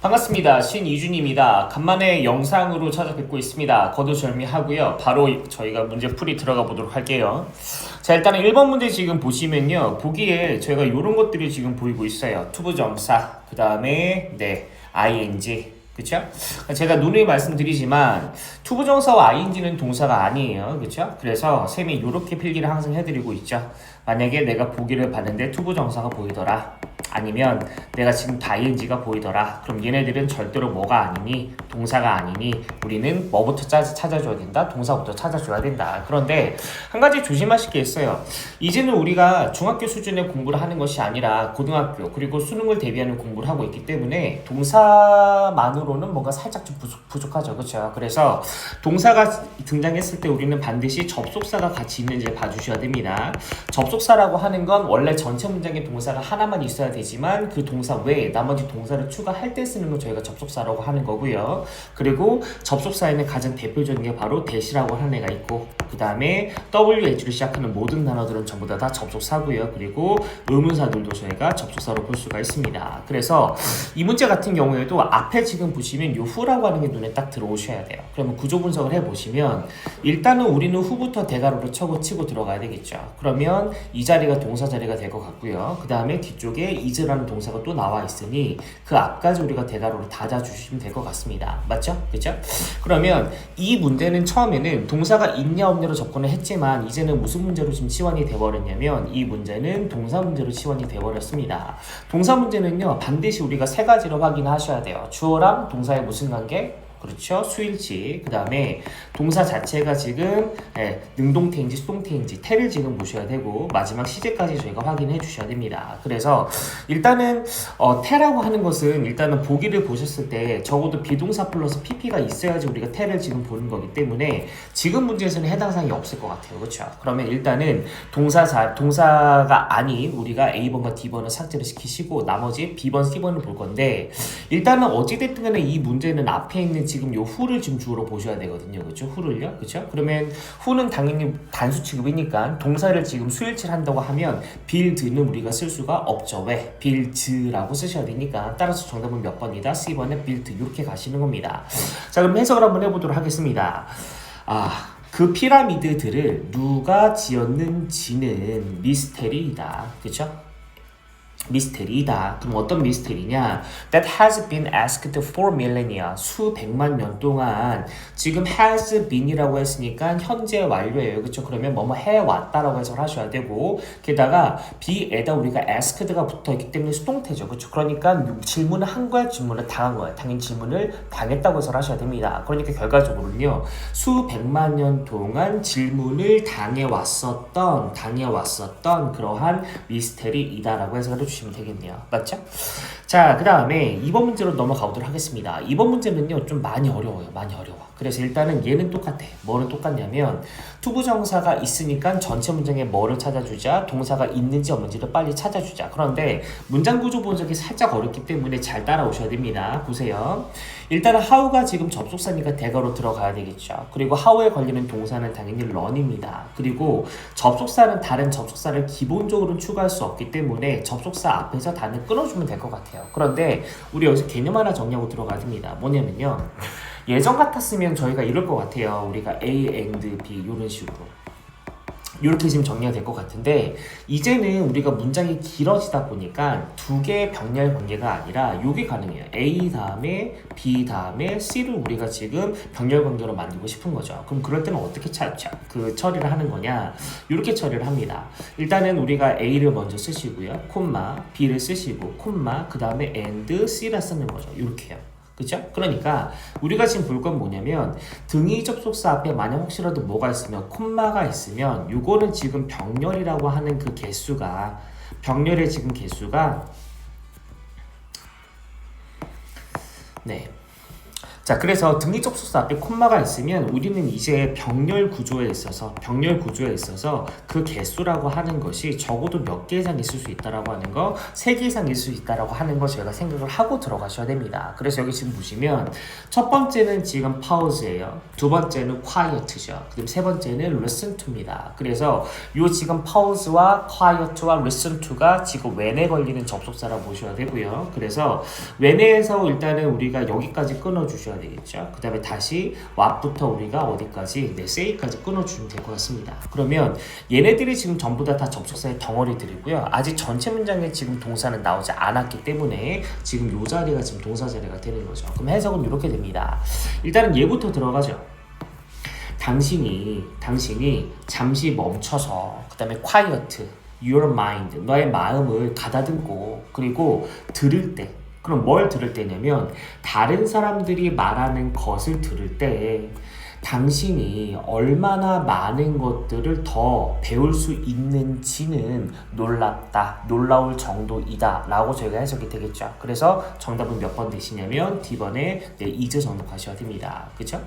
반갑습니다. 신이준입니다. 간만에 영상으로 찾아뵙고 있습니다. 거두절미하고요. 바로 저희가 문제풀이 들어가 보도록 할게요. 자, 일단은 1번 문제 지금 보시면요. 보기에 저희가 이런 것들이 지금 보이고 있어요. 투부정사, 그 다음에 ing. 그쵸? 제가 누누이 말씀드리지만 투부정사와 ing는 동사가 아니에요. 그쵸? 그래서 쌤이 이렇게 필기를 항상 해드리고 있죠. 만약에 내가 보기를 봤는데 투부정사가 보이더라, 아니면 내가 지금 ing가 보이더라, 그럼 얘네들은 절대로 뭐가 아니니? 동사가 아니니 우리는 뭐부터 찾아줘야 된다? 동사부터 찾아줘야 된다. 그런데 한 가지 조심하실 게 있어요. 이제는 우리가 중학교 수준의 공부를 하는 것이 아니라 고등학교 그리고 수능을 대비하는 공부를 하고 있기 때문에 동사만으로는 뭔가 살짝 좀 부족하죠. 그렇죠? 그래서 동사가 등장했을 때 우리는 반드시 접속사가 같이 있는지 봐주셔야 됩니다. 접속사라고 하는 건 원래 전체 문장의 동사가 하나만 있어야 되지만 그 동사 외에 나머지 동사를 추가할 때 쓰는 걸 저희가 접속사라고 하는 거고요. 그리고 접속사에는 가장 대표적인 게 바로 대시라고 하는 애가 있고, 그 다음에 WH로 시작하는 모든 단어들은 전부 다 접속사고요. 그리고 의문사들도 저희가 접속사로 볼 수가 있습니다. 그래서 이 문제 같은 경우에도 앞에 지금 보시면 요 후라고 하는 게 눈에 딱 들어오셔야 돼요. 그러면 구조 분석을 해보시면 일단은 우리는 후부터 대괄호로 치고 들어가야 되겠죠. 그러면 이 자리가 동사 자리가 될 것 같고요. 그 다음에 뒤쪽에 is라는 동사가 또 나와 있으니 그 앞까지 우리가 대괄호로 닫아주시면 될 것 같습니다. 맞죠? 그죠? 그러면 이 문제는 처음에는 동사가 있냐 없냐로 접근을 했지만 이제는 무슨 문제로 지금 치환이 돼버렸냐면 이 문제는 동사 문제로 치환이 돼버렸습니다. 동사 문제는요, 반드시 우리가 세 가지로 확인하셔야 돼요. 주어랑 동사의 무슨 관계? 그렇죠. 수일치. 그 다음에 동사 자체가 지금 능동태인지 수동태인지 태를 지금 보셔야 되고, 마지막 시제까지 저희가 확인해 주셔야 됩니다. 그래서 일단은 태라고 하는 것은 일단은 보기를 보셨을 때 적어도 비동사 플러스 pp가 있어야지 우리가 태를 지금 보는 거기 때문에 지금 문제에서는 해당 사항이 없을 것 같아요. 그렇죠? 그러면 일단은 동사가 아닌 우리가 A번과 D번을 삭제를 시키시고 나머지 B번, C번을 볼 건데, 일단은 어찌됐든 간에 이 문제는 앞에 있는 지금 요 후를 지금 주어로 보셔야 되거든요. 그렇죠? 후를요. 그렇죠? 그러면 후는 당연히 단수 취급이니까 동사를 지금 수일치를 한다고 하면 빌드는 우리가 쓸 수가 없죠. 왜? 빌드라고 쓰셔야 되니까. 따라서 정답은 몇 번이다? C번에 빌드. 이렇게 가시는 겁니다. 자, 그럼 해석을 한번 해보도록 하겠습니다. 그 피라미드들을 누가 지었는지는 미스테리이다. 그렇죠? 미스테리이다. 그럼 어떤 미스테리냐? That has been asked for millennia. 수백만 년 동안. 지금 has been이라고 했으니까 현재 완료예요. 그렇죠? 그러면 뭐뭐 해왔다라고 해석을 하셔야 되고, 게다가 be에다 우리가 asked가 붙어있기 때문에 수동태죠. 그렇죠? 그러니까 질문을 한 거야, 질문을 당한 거야. 당연히 질문을 당했다고 해석을 하셔야 됩니다. 그러니까 결과적으로는요, 수백만 년 동안 질문을 당해왔었던 그러한 미스테리이다라고 해석을 해주시면 되겠네요. 맞죠? 자, 그 다음에 2번 문제로 넘어가 보도록 하겠습니다. 2번 문제는요, 좀 많이 어려워요. 그래서 일단은 얘는 똑같아. 뭐는 똑같냐면 투부정사가 있으니까 전체 문장에 뭐를 찾아주자, 동사가 있는지 없는지를 빨리 찾아주자. 그런데 문장 구조 분석이 살짝 어렵기 때문에 잘 따라오셔야 됩니다. 보세요. 일단은 how가 지금 접속사니까 대괄호 들어가야 되겠죠. 그리고 how에 걸리는 동사는 당연히 run입니다. 그리고 접속사는 다른 접속사를 기본적으로 추가할 수 없기 때문에 접속사 앞에서 단을 끊어주면 될 것 같아요. 그런데 우리 여기서 개념 하나 정리하고 들어가야 됩니다. 뭐냐면요, 예전 같았으면 저희가 이럴 것 같아요. 우리가 A and B 이런 식으로 이렇게 지금 정리가 될 것 같은데, 이제는 우리가 문장이 길어지다 보니까 두 개의 병렬 관계가 아니라 이게 가능해요. A 다음에 B 다음에 C를 우리가 지금 병렬 관계로 만들고 싶은 거죠. 그럼 그럴 때는 어떻게 처리를 하는 거냐? 이렇게 처리를 합니다. 일단은 우리가 A를 먼저 쓰시고요, 콤마, B를 쓰시고 콤마, 그 다음에 and C를 쓰는 거죠. 이렇게요. 그죠? 그러니까 우리가 지금 볼 건 뭐냐면 등위 접속사 앞에 만약 혹시라도 뭐가 있으면 콤마가 있으면 요거는 지금 병렬이라고 하는 그 개수가, 병렬의 지금 개수가 자, 그래서 등기 접속사 앞에 콤마가 있으면 우리는 이제 병렬 구조에 있어서 그 개수라고 하는 것이 적어도 몇 개 이상 있을 수 있다라고 하는 거, 3개 이상 있을 수 있다라고 하는 거 저희가 생각을 하고 들어가셔야 됩니다. 그래서 여기 지금 보시면 첫 번째는 지금 pause예요. 두 번째는 quiet죠. 그다음 세 번째는 listen to입니다. 그래서 요 지금 pause와 quiet와 listen to가 지금 when에 걸리는 접속사라고 보셔야 되고요. 그래서 when에서 일단은 우리가 여기까지 끊어주셔야 되겠죠. 그 다음에 다시 what부터 우리가 어디까지? 네, say까지 끊어주시면 될 것 같습니다. 그러면 얘네들이 지금 전부 다 접속사의 덩어리들이고요. 아직 전체 문장에 지금 동사는 나오지 않았기 때문에 지금 요 자리가 지금 동사 자리가 되는 거죠. 그럼 해석은 이렇게 됩니다. 일단은 얘부터 들어가죠. 당신이 잠시 멈춰서 그 다음에 quiet, your mind, 너의 마음을 가다듬고 그리고 들을 때, 그럼 뭘 들을 때냐면 다른 사람들이 말하는 것을 들을 때 당신이 얼마나 많은 것들을 더 배울 수 있는지는 놀랍다, 놀라울 정도이다 라고 저희가 해석이 되겠죠. 그래서 정답은 몇 번 되시냐면 D번에 네, 2제 정도 가셔야 됩니다. 그쵸?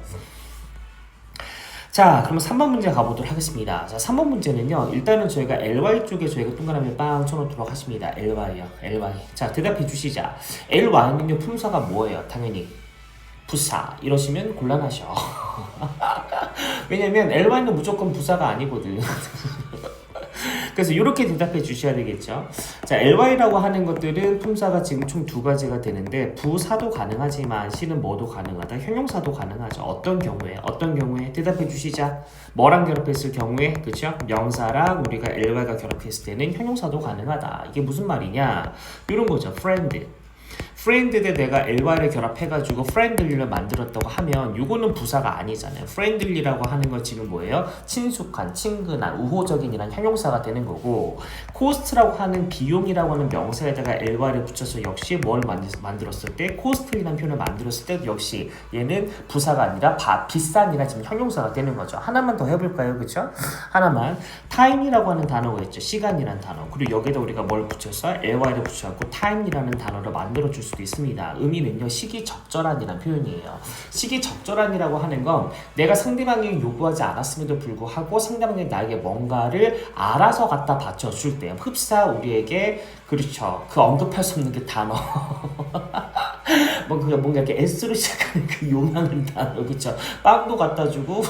자, 그럼 3번 문제 가보도록 하겠습니다. 자, 3번 문제는요, 일단은 저희가 LY 쪽에 저희가 동그라미 빵 쳐놓도록 하십니다. LY요, LY. 자, 대답해 주시자. LY는요, 품사가 뭐예요? 당연히 부사. 이러시면 곤란하셔. 왜냐면 LY는 무조건 부사가 아니거든. 그래서 이렇게 대답해 주셔야 되겠죠. 자, LY라고 하는 것들은 품사가 지금 총 2가지가 되는데 부사도 가능하지만 실은 뭐도 가능하다. 형용사도 가능하죠. 어떤 경우에 대답해 주시자. 뭐랑 결합했을 경우에, 그쵸? 명사랑 우리가 LY가 결합했을 때는 형용사도 가능하다. 이게 무슨 말이냐? 이런 거죠. friend에 내가 LY를 결합해가지고 friendly를 만들었다고 하면 이거는 부사가 아니잖아요. friendly라고 하는 건 지금 뭐예요? 친숙한, 친근한, 우호적인이란 형용사가 되는 거고 cost라고 하는 비용이라고 하는 명사에다가 LY를 붙여서 역시 뭘 만들었을 때 costly라는 표현을 만들었을 때도 역시 얘는 부사가 아니라 비싼이라 지금 형용사가 되는 거죠. 하나만 더 해볼까요? 그쵸? 하나만. time이라고 하는 단어가 있죠. 시간이라는 단어. 그리고 여기다 우리가 뭘 붙여서 LY를 붙여갖고 time이라는 단어를 만들어줄 수도 있습니다. 의미는요, 시기적절한이라는 표현이에요. 시기적절한이라고 하는 건 내가 상대방이 요구하지 않았음에도 불구하고 상대방이 나에게 뭔가를 알아서 갖다 받쳐줄 때 흡사 우리에게 그렇죠. 그 언급할 수 없는 그 단어. 뭔가 이렇게 S로 시작하는 그 요망한 단어, 그쵸? 빵도 갖다 주고,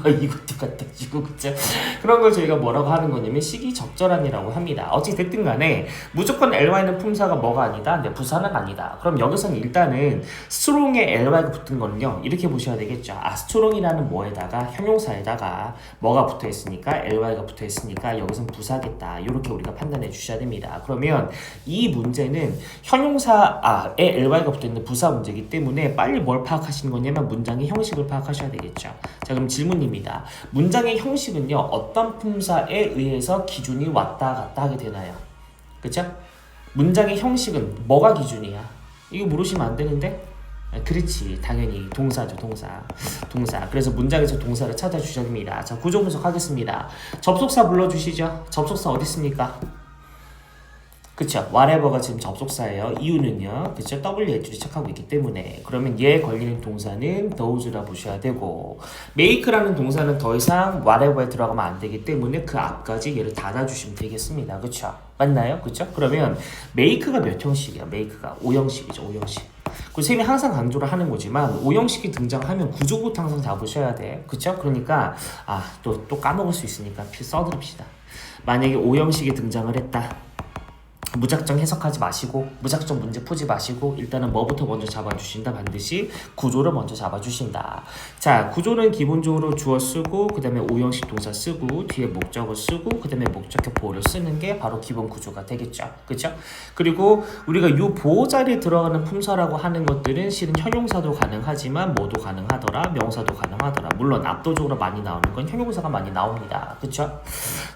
이것도 갖다 주고, 그쵸? 그런 걸 저희가 뭐라고 하는 거냐면 시기적절한이라고 합니다. 어찌됐든 간에 무조건 LY는 품사가 뭐가 아니다? 네, 부사는 아니다. 그럼 여기서는 일단은 strong에 LY가 붙은 거는요, 이렇게 보셔야 되겠죠. strong이라는 뭐에다가, 형용사에다가 뭐가 붙어 있으니까, LY가 붙어 있으니까 여기서는 부사겠다. 이렇게 우리가 판단해 주셔야 됩니다. 그러면 이 문제는 형용사에 LY가 붙어있는 부사 문제이기 때문에 빨리 뭘 파악하시는 거냐면 문장의 형식을 파악하셔야 되겠죠. 자, 그럼 질문입니다. 문장의 형식은요, 어떤 품사에 의해서 기준이 왔다 갔다 하게 되나요? 그쵸? 문장의 형식은 뭐가 기준이야? 이거 물으시면 안 되는데? 그렇지, 당연히 동사죠. 동사. 그래서 문장에서 동사를 찾아주셔야 됩니다. 자, 구조 분석하겠습니다. 접속사 불러주시죠. 접속사 어디 있습니까? 그쵸. whatever가 지금 접속사예요. 이유는요. 그쵸. W-H로 시작하고 있기 때문에. 그러면 얘에 걸리는 동사는 those라 보셔야 되고, make라는 동사는 더 이상 whatever에 들어가면 안 되기 때문에 그 앞까지 얘를 닫아주시면 되겠습니다. 그쵸. 맞나요? 그쵸? 그러면 make가 몇 형식이야? make가 5형식이죠. 5형식. 그 쌤이 항상 강조를 하는 거지만 5형식이 등장하면 구조부터 항상 잡으셔야 돼. 그쵸? 그러니까 또 까먹을 수 있으니까 써드립시다. 만약에 5형식이 등장을 했다. 무작정 해석하지 마시고 무작정 문제 풀지 마시고 일단은 뭐부터 먼저 잡아주신다. 반드시 구조를 먼저 잡아주신다. 자, 구조는 기본적으로 주어 쓰고 그 다음에 5형식 동사 쓰고 뒤에 목적어 쓰고 그 다음에 목적격 보호를 쓰는 게 바로 기본 구조가 되겠죠. 그쵸? 그리고 우리가 이 보호 자리에 들어가는 품사라고 하는 것들은 실은 형용사도 가능하지만 뭐도 가능하더라, 명사도 가능하더라. 물론 압도적으로 많이 나오는 건 형용사가 많이 나옵니다. 그쵸?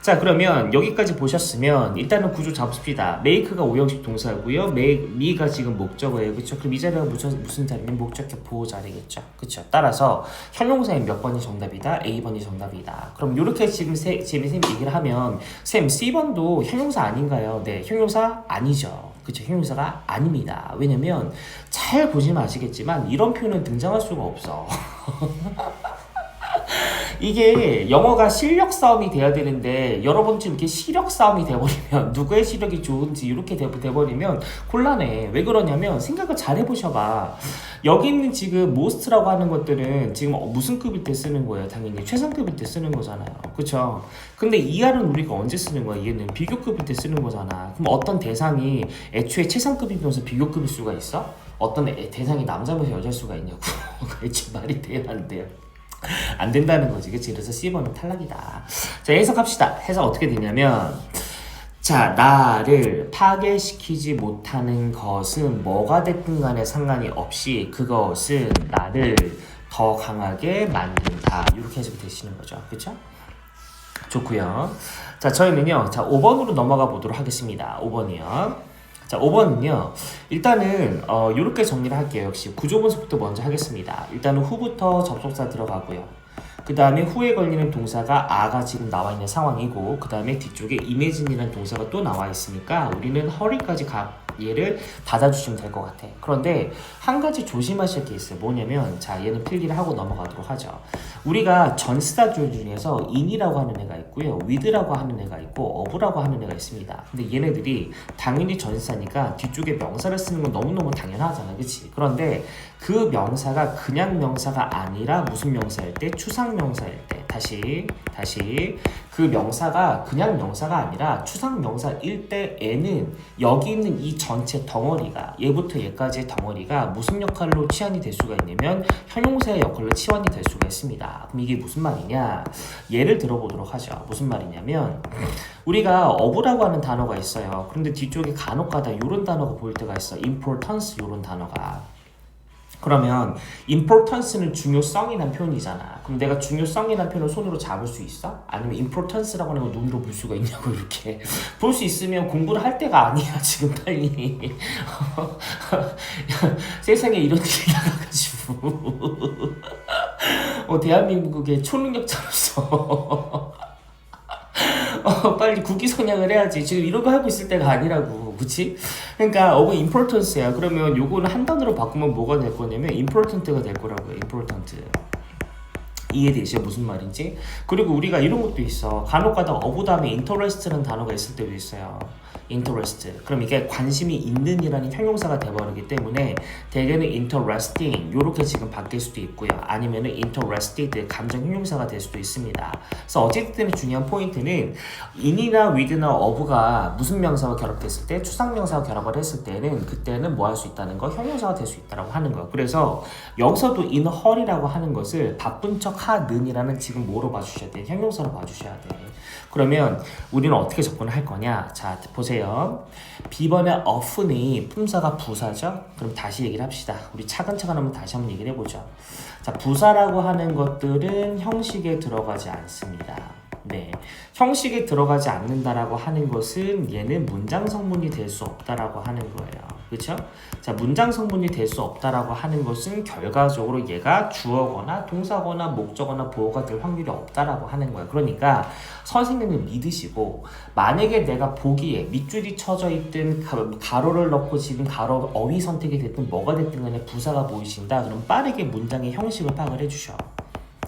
자, 그러면 여기까지 보셨으면 일단은 구조 잡읍시다. make가 5형식 동사고요. me가 지금 목적어예요. 그쵸? 그럼 이 자리가 무슨 자리면 목적격 보호 자리겠죠. 그쵸? 따라서 형용사의 몇 번이 정답이다? A번이 정답이다. 그럼 이렇게 지금 쌤이 얘기를 하면 쌤 C번도 형용사 아닌가요? 네, 형용사 아니죠. 그쵸? 형용사가 아닙니다. 왜냐면 잘 보시면 아시겠지만 이런 표현은 등장할 수가 없어. 이게 영어가 실력 싸움이 돼야 되는데 여러 번 이렇게 시력 싸움이 돼버리면 누구의 시력이 좋은지 이렇게 돼버리면 곤란해. 왜 그러냐면 생각을 잘 해보셔봐. 여기 있는 지금 most라고 하는 것들은 지금 무슨 급일 때 쓰는 거예요? 당연히 최상급일 때 쓰는 거잖아요. 그쵸? 근데 ER은 우리가 언제 쓰는 거야? 얘는 비교급일 때 쓰는 거잖아. 그럼 어떤 대상이 애초에 최상급이면서 비교급일 수가 있어? 어떤 대상이 남자면서 여자일 수가 있냐고. 애초에 말이 돼야 안 돼요. 안 된다는 거지, 그치? 그래서 C번은 탈락이다. 자, 해석합시다. 해석 어떻게 되냐면, 자, 나를 파괴시키지 못하는 것은 뭐가 됐든 간에 상관이 없이 그것은 나를 더 강하게 만든다. 이렇게 해석이 되시는 거죠. 그쵸? 좋고요. 자, 저희는요, 자, 5번으로 넘어가 보도록 하겠습니다. 5번이요. 자, 5번은요. 일단은 이렇게 정리를 할게요. 역시 구조 분석부터 먼저 하겠습니다. 일단은 후부터 접속사 들어가고요. 그 다음에 후에 걸리는 동사가 아가 지금 나와 있는 상황이고, 그 다음에 뒤쪽에 imagine이라는 동사가 또 나와 있으니까 우리는 hurry까지 얘를 닫아주시면 될 것 같아. 그런데 한 가지 조심하실 게 있어요. 뭐냐면, 자, 얘는 필기를 하고 넘어가도록 하죠. 우리가 전치사줄 중에서 in이라고 하는 애가 있고요, with라고 하는 애가 있고, of라고 하는 애가 있습니다. 근데 얘네들이 당연히 전치사니까 뒤쪽에 명사를 쓰는 건 너무너무 당연하잖아, 그치? 그런데 그 명사가 그냥 명사가 아니라 무슨 명사일 때? 추상명사일 때. 다시 그 명사가 그냥 명사가 아니라 추상명사일 때에는 여기 있는 이 전체 덩어리가, 얘부터 얘까지의 덩어리가 무슨 역할로 치환이 될 수가 있냐면 형용사의 역할로 치환이 될 수가 있습니다. 그럼 이게 무슨 말이냐? 예를 들어보도록 하죠. 무슨 말이냐면 우리가 of라고 하는 단어가 있어요. 그런데 뒤쪽에 간혹가다 이런 단어가 보일 때가 있어. importance 이런 단어가. 그러면 importance는 중요성이란 표현이잖아. 그럼 내가 중요성이란 표현을 손으로 잡을 수 있어? 아니면 importance라고 하는 걸 눈으로 볼 수가 있냐고. 이렇게 볼 수 있으면 공부를 할 때가 아니야 지금 빨리. 세상에 이런 일이 나가가지고 대한민국의 초능력자로서 빨리 국기선양을 해야지. 지금 이런 거 하고 있을 때가 아니라고. 그치? 그러니까 어구 importance야. 그러면 요거는 한 단어로 바꾸면 뭐가 될 거냐면 important가 될 거라고요. important. 이해되시죠? 무슨 말인지? 그리고 우리가 이런 것도 있어. 간혹가다 of 다음에 interest라는 단어가 있을 때도 있어요. interest. 그럼 이게 관심이 있는 이라는 형용사가 돼버리기 때문에 대개는 interesting 요렇게 지금 바뀔 수도 있고요. 아니면은 interested 감정 형용사가 될 수도 있습니다. 그래서 어쨌든 중요한 포인트는 in이나 with나 of가 무슨 명사와 결합됐을 때, 추상명사와 결합을 했을 때는 그때는 뭐 할 수 있다는 거? 형용사가 될 수 있다고 하는 거예요. 그래서 여기서도 in hurry라고 하는 것을 바쁜 척 하는이라는 지금 뭐로 봐주셔야 돼? 형용사로 봐주셔야 돼. 그러면 우리는 어떻게 접근을 할 거냐? 자, 보세요. B번의 of는 품사가 부사죠? 그럼 다시 얘기를 합시다. 우리 차근차근 한번 다시 한번 얘기를 해보죠. 자, 부사라고 하는 것들은 형식에 들어가지 않습니다. 네, 형식에 들어가지 않는다라고 하는 것은 얘는 문장 성분이 될 수 없다라고 하는 거예요. 그렇죠? 자, 문장 성분이 될 수 없다라고 하는 것은 결과적으로 얘가 주어거나 동사거나 목적어나 보어가 될 확률이 없다라고 하는 거예요. 그러니까 선생님을 믿으시고, 만약에 내가 보기에 밑줄이 쳐져 있든 가로를 넣고 지금 가로 어휘 선택이 됐든 뭐가 됐든 간에 부사가 보이신다. 그럼 빠르게 문장의 형식을 파악을 해주셔.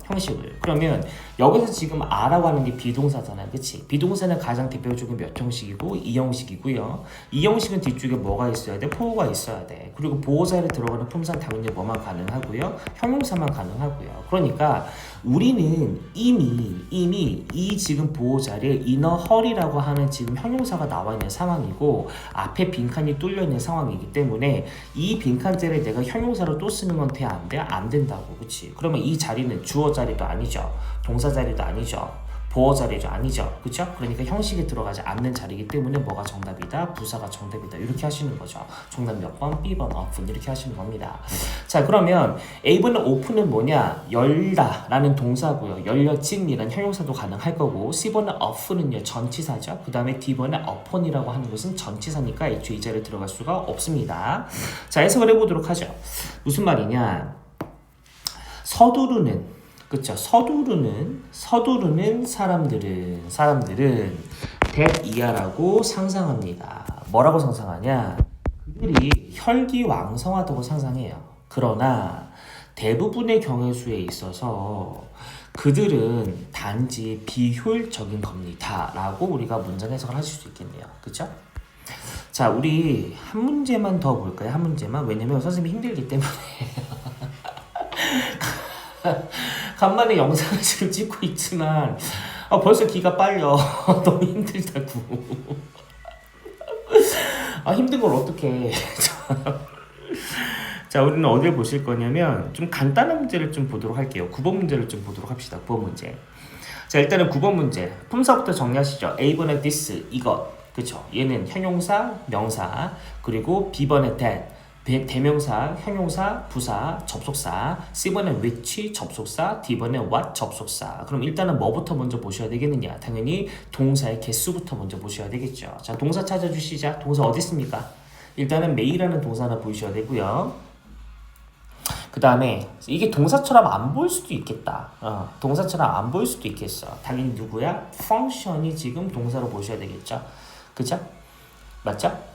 형식을. 그러면 여기서 지금 아라고 하는 게 비동사잖아요. 그치? 비동사는 가장 대표적인 몇 형식이고 2형식이고요. 2형식은 뒤쪽에 뭐가 있어야 돼? 보호가 있어야 돼. 그리고 보호자를 들어가는 품사는 당연히 뭐만 가능하고요? 형용사만 가능하고요. 그러니까 우리는 이미 이 지금 보호자를 inner hurry라고 하는 지금 형용사가 나와 있는 상황이고 앞에 빈칸이 뚫려 있는 상황이기 때문에 이 빈칸제를 내가 형용사로 또 쓰는 건 돼? 안 돼? 안 된다고. 그치? 그러면 이 자리는 주어 자리도 아니죠. 동사 자리도 아니죠. 보어 자리도 아니죠. 그쵸? 그러니까 형식에 들어가지 않는 자리이기 때문에 뭐가 정답이다? 부사가 정답이다. 이렇게 하시는 거죠. 정답 몇 번? B번 open 이렇게 하시는 겁니다. 자, 그러면 A번의 open은 뭐냐? 열다 라는 동사고요. 열려진이라는 형용사도 가능할 거고, C번의 off는요 전치사죠. 그 다음에 D번의 upon이라고 하는 것은 전치사니까 애초에 이 자리에 들어갈 수가 없습니다. 자, 해석을 해보도록 하죠. 무슨 말이냐? 서두르는, 그쵸? 서두르는 사람들은 that 이하라고 상상합니다. 뭐라고 상상하냐? 그들이 혈기왕성하다고 상상해요. 그러나 대부분의 경우수에 있어서 그들은 단지 비효율적인 겁니다. 라고 우리가 문장 해석을 하실 수 있겠네요. 그쵸? 자, 우리 한 문제만 더 볼까요? 한 문제만. 왜냐면 선생님이 힘들기 때문에. 간만에 영상을 지금 찍고 있지만 벌써 기가 빨려. 너무 힘들다고. 힘든 걸 어떡해. 자, 우리는 어딜 보실 거냐면 좀 간단한 문제를 좀 보도록 할게요. 9번 문제를 좀 보도록 합시다. 9번 문제. 자, 일단은 9번 문제. 품사부터 정리하시죠. A번에 this, 이것. 그쵸? 얘는 형용사, 명사, 그리고 B번에 that. 대명사, 형용사, 부사, 접속사, C번에 which, 접속사, D번에 what, 접속사. 그럼 일단은 뭐부터 먼저 보셔야 되겠느냐? 당연히 동사의 개수부터 먼저 보셔야 되겠죠. 자, 동사 찾아주시자. 동사 어디 있습니까? 일단은 may라는 동사 하나 보셔야 되고요. 그 다음에 이게 동사처럼 안 보일 수도 있겠다. 동사처럼 안 보일 수도 있겠어. 당연히 누구야? 펑션이 지금 동사로 보셔야 되겠죠. 그죠? 맞죠?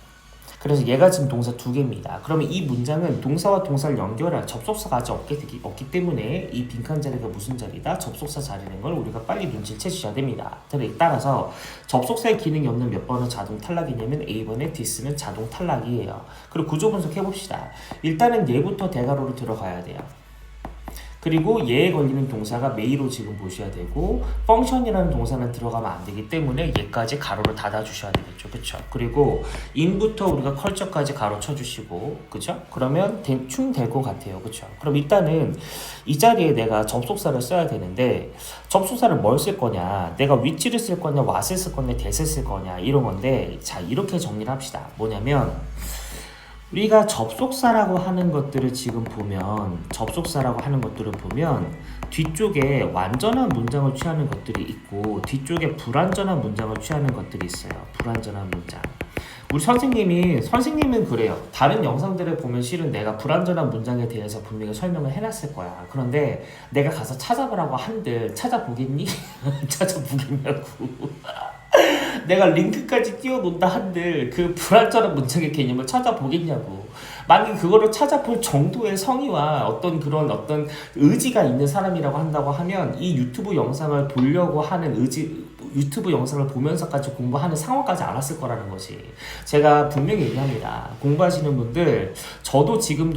그래서 얘가 지금 동사 2개입니다. 그러면 이 문장은 동사와 동사를 연결할 접속사가 아직 없기 때문에 이 빈칸 자리가 무슨 자리다? 접속사 자리라는 걸 우리가 빨리 눈치를 채주셔야 됩니다. 따라서 접속사의 기능이 없는 몇 번은 자동 탈락이냐면 A번의 this는 자동 탈락이에요. 그리고 구조 분석해봅시다. 일단은 얘부터 대괄호로 들어가야 돼요. 그리고 얘에 걸리는 동사가 may로 지금 보셔야 되고 function이라는 동사는 들어가면 안 되기 때문에 얘까지 가로를 닫아 주셔야 되겠죠. 그쵸? 그리고 in부터 우리가 culture까지 가로 쳐주시고 그쵸? 그러면 대충 될 것 같아요. 그쵸? 그럼 일단은 이 자리에 내가 접속사를 써야 되는데 접속사를 뭘 쓸 거냐, 내가 which를 쓸 거냐, what을 쓸 거냐, that을 쓸 거냐 이런 건데, 자, 이렇게 정리를 합시다. 뭐냐면 우리가 접속사라고 하는 것들을 지금 보면, 뒤쪽에 완전한 문장을 취하는 것들이 있고 뒤쪽에 불완전한 문장을 취하는 것들이 있어요. 불완전한 문장. 우리 선생님은 그래요. 다른 영상들을 보면 실은 내가 불완전한 문장에 대해서 분명히 설명을 해놨을 거야. 그런데 내가 가서 찾아보라고 한들 찾아보겠니? 찾아보겠냐고. 내가 링크까지 띄워놓는다 한들 그 불완전한 문장의 개념을 찾아보겠냐고. 만약에 그거를 찾아볼 정도의 성의와 어떤 의지가 있는 사람이라고 한다고 하면 이 유튜브 영상을 보려고 하는 유튜브 영상을 보면서까지 공부하는 상황까지 알았을 거라는 것이. 제가 분명히 얘기합니다. 공부하시는 분들, 저도 지금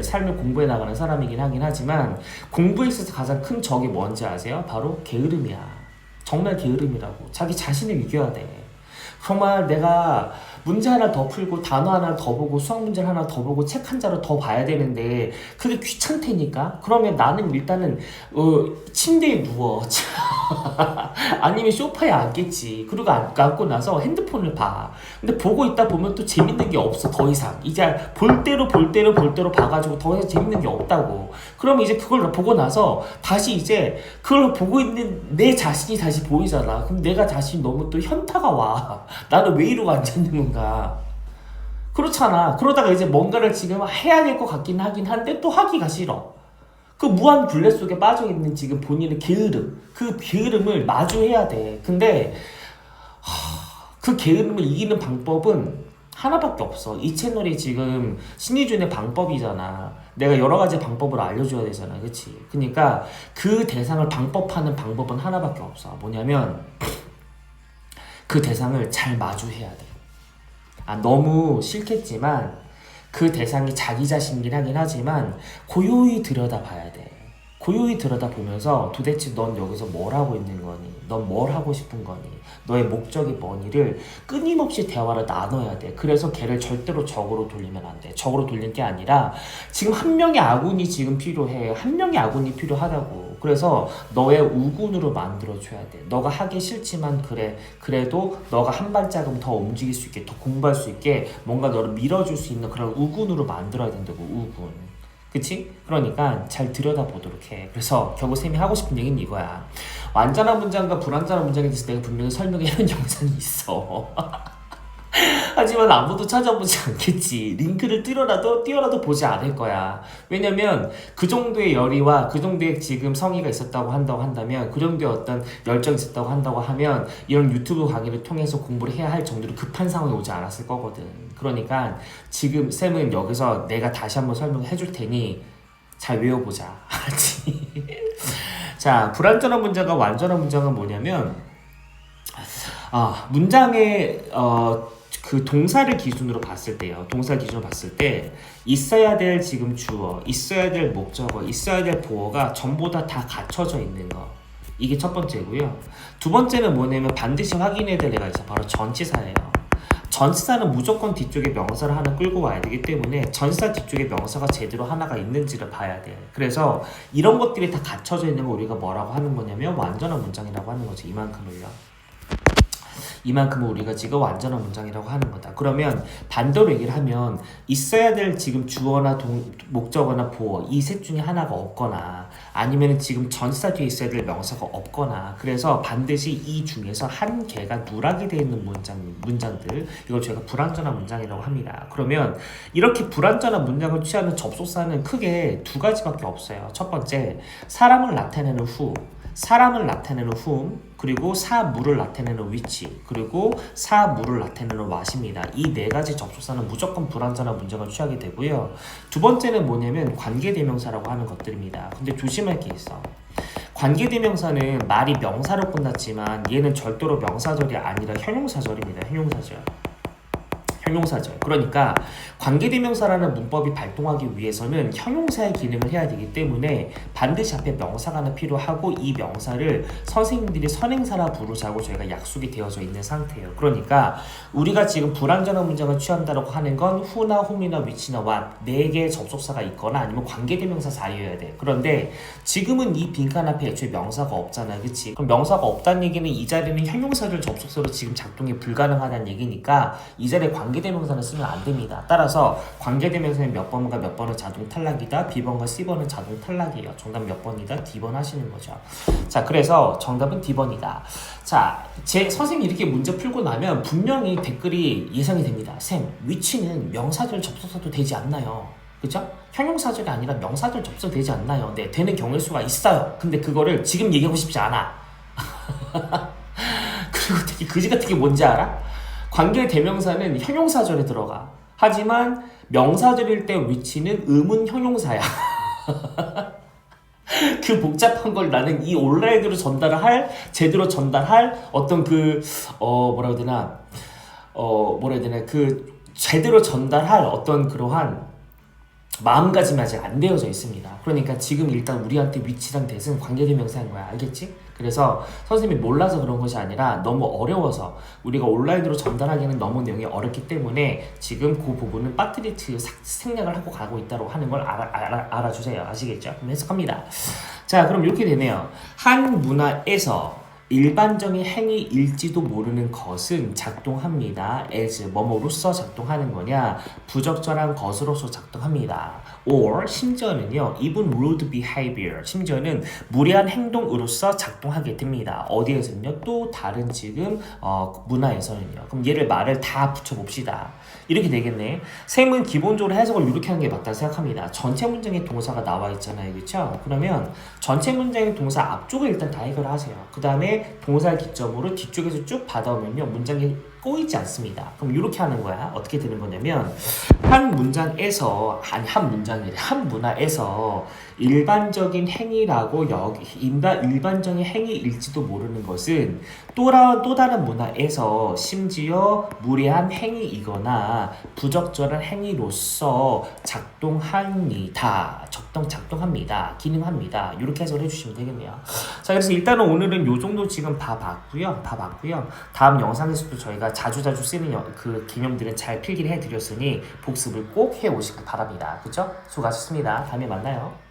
삶을 공부해 나가는 사람이긴 하긴 하지만 공부에 있어서 가장 큰 적이 뭔지 아세요? 바로 게으름이야. 정말 게으름이라고. 자기 자신을 이겨야 돼. 정말 내가 문제 하나 더 풀고 단어 하나 더 보고 수학 문제를 하나 더 보고 책 한 자루 더 봐야 되는데 그게 귀찮다니까? 그러면 나는 일단은 침대에 누워. 아니면 소파에 앉겠지. 그리고 앉고 나서 핸드폰을 봐. 근데 보고 있다 보면 또 재밌는 게 없어. 더 이상 이제 볼 대로 봐가지고 더 이상 재밌는 게 없다고. 그러면 이제 그걸 보고 나서 다시 이제 그걸 보고 있는 내 자신이 다시 보이잖아. 그럼 내가 자신이 너무 또 현타가 와. 나는 왜 이러고 앉아있는 건가? 그렇잖아. 그러다가 이제 뭔가를 지금 해야 될 것 같긴 하긴 한데 또 하기가 싫어. 그 무한 굴레 속에 빠져있는 지금 본인의 게으름, 그 게으름을 마주해야 돼. 근데 그 게으름을 이기는 방법은 하나밖에 없어. 이 채널이 지금 신의준의 방법이잖아. 내가 여러 가지 방법을 알려줘야 되잖아. 그치? 그러니까 그 대상을 방법하는 방법은 하나밖에 없어. 뭐냐면 그 대상을 잘 마주해야 돼. 너무 싫겠지만 그 대상이 자기 자신이긴 하긴 하지만 고요히 들여다봐야 돼. 고요히 들여다보면서 도대체 넌 여기서 뭘 하고 있는 거니? 넌 뭘 하고 싶은 거니? 너의 목적이 뭐니를 끊임없이 대화를 나눠야 돼. 그래서 걔를 절대로 적으로 돌리면 안 돼. 적으로 돌린 게 아니라 지금 한 명의 아군이 지금 필요해. 한 명의 아군이 필요하다고. 그래서 너의 우군으로 만들어줘야 돼. 너가 하기 싫지만 그래도 너가 한 발자국 더 움직일 수 있게, 더 공부할 수 있게 뭔가 너를 밀어줄 수 있는 그런 우군으로 만들어야 된다고. 우군. 그치? 그러니까 잘 들여다보도록 해. 그래서 결국 쌤이 하고 싶은 얘기는 이거야. 완전한 문장과 불완전한 문장에 대해서 내가 분명히 설명해놓은 영상이 있어. 하지만 아무도 찾아보지 않겠지. 링크를 띄어라도 보지 않을 거야. 왜냐면 그 정도의 열의와 그 정도의 지금 성의가 있었다고 한다면, 그 정도의 어떤 열정이 있었다고 한다고 하면 이런 유튜브 강의를 통해서 공부를 해야 할 정도로 급한 상황이 오지 않았을 거거든. 그러니까 지금 쌤은 여기서 내가 다시 한번 설명해 줄 테니 잘 외워보자. 알았지? 자, 불완전한 문장과 완전한 문장은 뭐냐면, 문장의 그 동사를 기준으로 봤을 때요. 동사 기준으로 봤을 때 있어야 될 지금 주어, 있어야 될 목적어, 있어야 될 보어가 전부 다 갖춰져 있는 거. 이게 첫 번째고요. 두 번째는 뭐냐면 반드시 확인해야 될 애가 있어. 바로 전치사예요. 전치사는 무조건 뒤쪽에 명사를 하나 끌고 와야 되기 때문에 전치사 뒤쪽에 명사가 제대로 하나가 있는지를 봐야 돼. 그래서 이런 것들이 다 갖춰져 있는 거 우리가 뭐라고 하는 거냐면 완전한 문장이라고 하는 거지. 이만큼을요. 이만큼은 우리가 지금 완전한 문장이라고 하는 거다. 그러면 반대로 얘기를 하면 있어야 될 지금 주어나 목적어나 보어 이 셋 중에 하나가 없거나 아니면 지금 전치사 뒤에 있어야 될 명사가 없거나 그래서 반드시 이 중에서 한 개가 누락이 되어 있는 문장들 이걸 저희가 불완전한 문장이라고 합니다. 그러면 이렇게 불완전한 문장을 취하는 접속사는 크게 두 가지밖에 없어요. 첫 번째, 사람을 나타내는 who, 사람을 나타내는 whom, 그리고 사물을 나타내는 which, 그리고 사물을 나타내는 what입니다. 이 네 가지 접속사는 무조건 불완전한 문장을 취하게 되고요. 두 번째는 뭐냐면 관계대명사라고 하는 것들입니다. 근데 조심할 게 있어. 관계대명사는 말이 명사로 끝났지만 얘는 절대로 명사절이 아니라 형용사절입니다. 형용사절. 그러니까 관계대명사라는 문법이 발동하기 위해서는 형용사의 기능을 해야 되기 때문에 반드시 앞에 명사가 하나 필요하고 이 명사를 선생님들이 선행사라 부르자고 저희가 약속이 되어져 있는 상태예요. 그러니까 우리가 지금 불완전한 문장을 취한다고 하는 건 who나 whom이나 which나 what 네 개의 접속사가 있거나 아니면 관계대명사 사이여야 돼. 그런데 지금은 이 빈칸 앞에 애초에 명사가 없잖아. 그치? 그럼 명사가 없다는 얘기는 이 자리는 형용사를 접속사로 지금 작동이 불가능하다는 얘기니까 이 자리에 관계대명사는 쓰면 안 됩니다. 따라서 관계대명사는 몇 번과 몇 번은 자동 탈락이다. B번과 C번은 자동 탈락이에요. 정답 몇 번이다? D번 하시는 거죠. 자, 그래서 정답은 D번이다. 자, 제 선생님이 이렇게 문제 풀고 나면 분명히 댓글이 예상이 됩니다. 쌤, 위치는 명사절 접속사도 되지 않나요? 그죠? 형용사절이 아니라 명사절 접속되지 않나요? 네, 되는 경우일 수가 있어요. 근데 그거를 지금 얘기하고 싶지 않아. 그리고 되게 그지 같은 게 뭔지 알아? 관계 대명사는 형용사절에 들어가. 하지만 명사절일 때 위치는 의문 형용사야. 그 복잡한 걸 나는 이 온라인으로 제대로 전달할 어떤 뭐라 해야 되나, 제대로 전달할 어떤 그러한 마음가짐이 아직 안 되어져 있습니다. 그러니까 지금 일단 우리한테 위치랑 대신 관계대명사인 거야. 알겠지? 그래서 선생님이 몰라서 그런 것이 아니라 너무 어려워서 우리가 온라인으로 전달하기는 너무 내용이 어렵기 때문에 지금 그 부분은 빠뜨리트 생략을 하고 가고 있다고 하는 걸 알아주세요. 아시겠죠? 그럼 해석합니다. 자, 그럼 이렇게 되네요. 한 문화에서 일반적인 행위일지도 모르는 것은 작동합니다. as 뭐뭐로서 작동하는 거냐, 부적절한 것으로서 작동합니다. or 심지어는요, even rude behavior, 심지어는 무례한 행동으로서 작동하게 됩니다. 어디에서는요? 또 다른 지금 문화에서는요. 그럼 말을 다 붙여봅시다. 이렇게 되겠네. 쌤은 기본적으로 해석을 이렇게 하는 게 맞다 생각합니다. 전체 문장의 동사가 나와 있잖아요. 그렇죠? 그러면 전체 문장의 동사 앞쪽을 일단 다 해결하세요. 그 다음에 동사를 기점으로 뒤쪽에서 쭉 받아오면요. 문장이 꼬이지 않습니다. 그럼 이렇게 하는 거야. 어떻게 되는 거냐면 한 문장에서 한 문화에서 일반적인 행위라고 일반적인 행위일지도 모르는 것은 또 다른 문화에서 심지어 무례한 행위이거나 부적절한 행위로서 작동합니다. 기능합니다. 이렇게 해석을 해주시면 되겠네요. 자, 그래서 일단은 오늘은 요 정도 지금 다 봤고요. 다음 영상에서도 저희가 자주 쓰는 그 개념들은 잘 필기를 해드렸으니 복습을 꼭 해오시기 바랍니다. 그죠? 수고하셨습니다. 다음에 만나요.